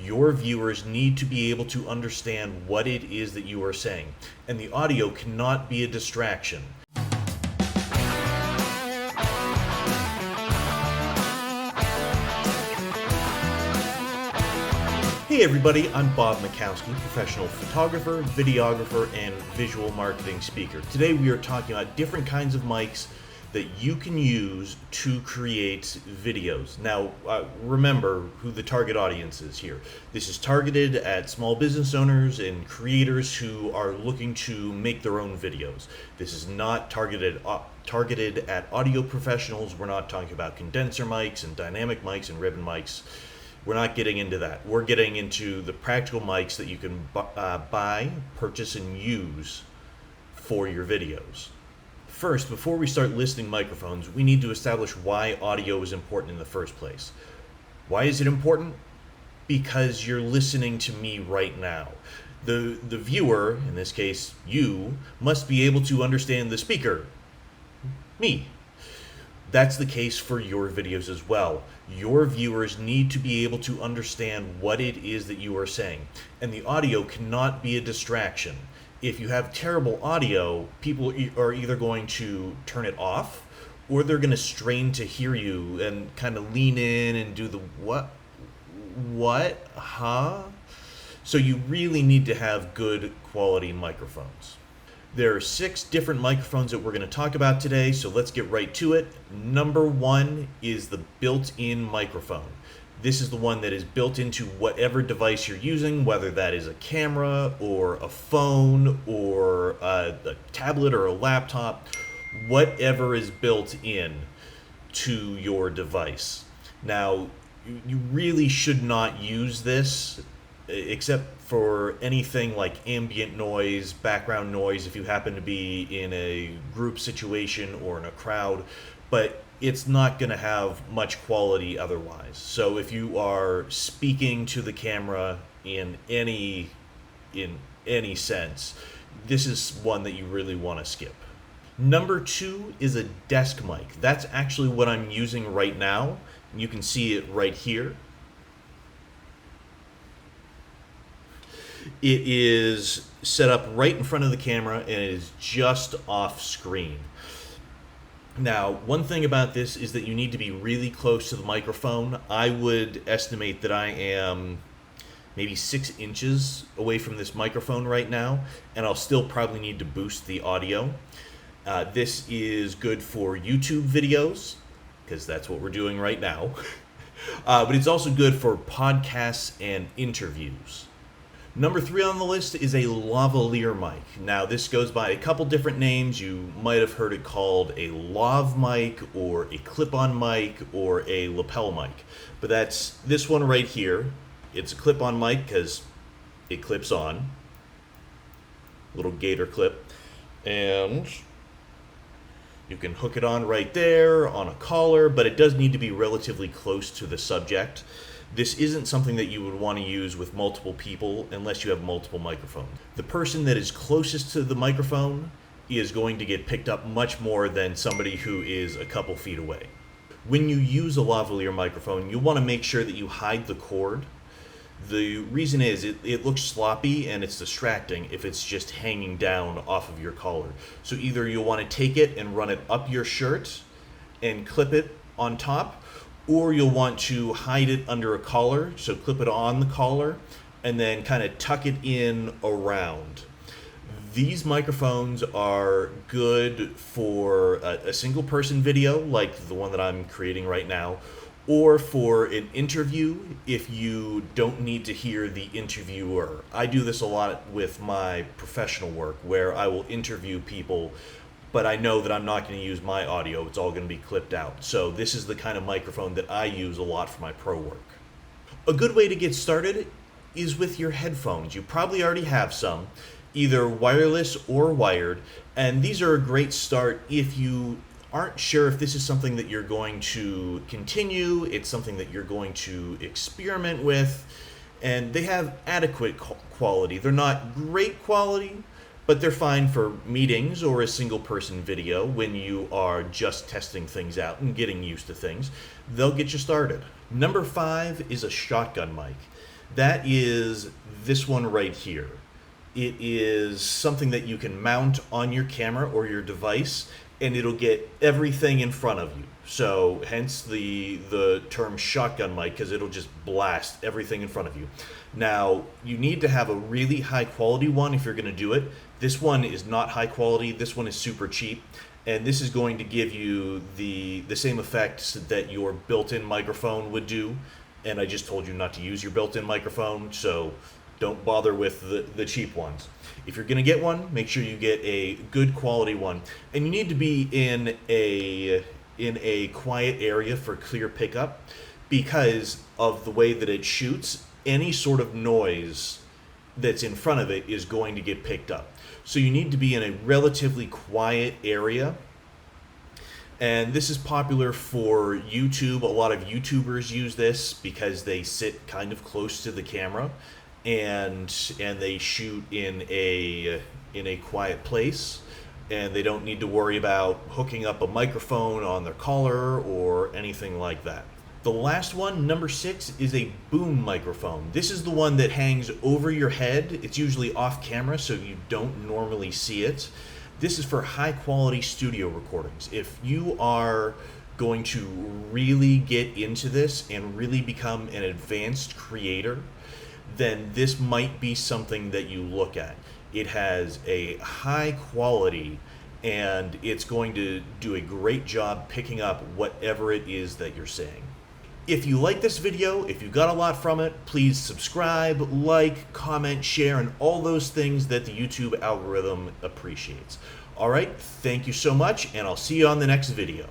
Your viewers need to be able to understand what it is that you are saying, and the audio cannot be a distraction. Hey everybody, I'm Bob Mikowski, professional photographer, videographer, and visual marketing speaker. Today we are talking about different kinds of mics that you can use to create videos. Now, remember who the target audience is here. This is targeted at small business owners and creators who are looking to make their own videos. This is not targeted at audio professionals. We're not talking about condenser mics and dynamic mics and ribbon mics. We're not getting into that. We're getting into the practical mics that you can buy, purchase, and use for your videos. First, before we start listing microphones, we need to establish why audio is important in the first place. Why is it important? Because you're listening to me right now. The viewer, in this case you, must be able to understand the speaker, me. That's the case for your videos as well. Your viewers need to be able to understand what it is that you are saying, and the audio cannot be a distraction. If you have terrible audio, people are either going to turn it off, or they're going to strain to hear you and kind of lean in and do the what, huh? So you really need to have good quality microphones. There are 6 different microphones that we're going to talk about today, so let's get right to it. Number 1 is the built-in microphone. This is the one that is built into whatever device you're using, whether that is a camera or a phone or a tablet or a laptop, whatever is built in to your device. Now, you really should not use this except for anything like ambient noise, background noise, if you happen to be in a group situation or in a crowd, but it's not going to have much quality otherwise. So if you are speaking to the camera in any sense, this is one that you really want to skip. Number 2 is a desk mic. That's actually what I'm using right now. You can see it right here. It is set up right in front of the camera and it is just off screen. Now, one thing about this is that you need to be really close to the microphone. I would estimate that I am maybe 6 inches away from this microphone right now, and I'll still probably need to boost the audio. This is good for YouTube videos, because that's what we're doing right now. But it's also good for podcasts and interviews. Number 3 on the list is a lavalier mic. Now, this goes by a couple different names. You might have heard it called a Lav Mic or a clip-on mic or a lapel mic. But that's this one right here. It's a clip-on mic because it clips on. Little gator clip. And you can hook it on right there on a collar, but it does need to be relatively close to the subject. This isn't something that you would want to use with multiple people unless you have multiple microphones. The person that is closest to the microphone is going to get picked up much more than somebody who is a couple feet away. When you use a lavalier microphone, you want to make sure that you hide the cord. The reason is it looks sloppy and it's distracting if it's just hanging down off of your collar. So either you'll want to take it and run it up your shirt and clip it on top, or you'll want to hide it under a collar, so clip it on the collar, and then kind of tuck it in around. These microphones are good for a single person video, like the one that I'm creating right now, or for an interview if you don't need to hear the interviewer. I do this a lot with my professional work, where I will interview people, but I know that I'm not going to use my audio. It's all going to be clipped out. So this is the kind of microphone that I use a lot for my pro work. A good way to get started is with your headphones. You probably already have some, either wireless or wired, and these are a great start if you aren't sure if this is something that you're going to continue, it's something that you're going to experiment with, and they have adequate quality. They're not great quality, but they're fine for meetings or a single person video when you are just testing things out and getting used to things. They'll get you started. Number 5 is a shotgun mic. That is this one right here. It is something that you can mount on your camera or your device, and it'll get everything in front of you. So hence the term shotgun mic, because it'll just blast everything in front of you. Now, you need to have a really high quality one if you're going to do it. This one is not high quality. This one is super cheap, and this is going to give you the same effects that your built-in microphone would do. And I just told you not to use your built-in microphone, so don't bother with the cheap ones. If you're going to get one, make sure you get a good quality one. And you need to be in a quiet area for clear pickup, because of the way that it shoots. Any sort of noise that's in front of it is going to get picked up. So you need to be in a relatively quiet area. And this is popular for YouTube. A lot of YouTubers use this because they sit kind of close to the camera, and they shoot in a quiet place, and they don't need to worry about hooking up a microphone on their collar or anything like that. The last one, number 6, is a boom microphone. This is the one that hangs over your head. It's usually off camera, so you don't normally see it. This is for high quality studio recordings. If you are going to really get into this and really become an advanced creator, then this might be something that you look at. It has a high quality, and it's going to do a great job picking up whatever it is that you're saying. If you like this video, if you got a lot from it, please subscribe, like, comment, share, and all those things that the YouTube algorithm appreciates. All right, thank you so much, and I'll see you on the next video.